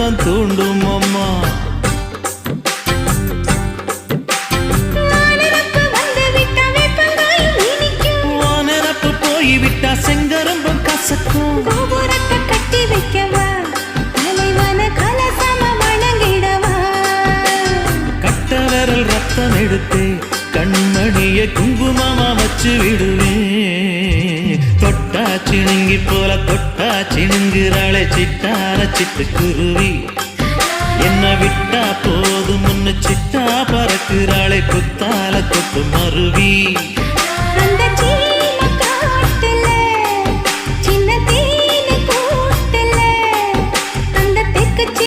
உள்ளம் தூண்டும் அம்மா. வானரப்பு போய்விட்டா செங்கரும்பும் கசக்கும். கோபுரத்தை கட்டி வைக்கவா, தலைவன கலசம வணங்கிடவா. கட்ட விரல் ரத்தம் எடுத்து கண்மணிய குங்குமமா வச்சு விடுவேன். தொட்டா சிணுங்கி போல தொட்டா சிணுங்குறாளே சிட்டார சிட்டுக்குருவி. என்ன விட்டா போதும் முன்னு சிட்டா பறக்குறாளே குத்தால தொட்டு மருவி.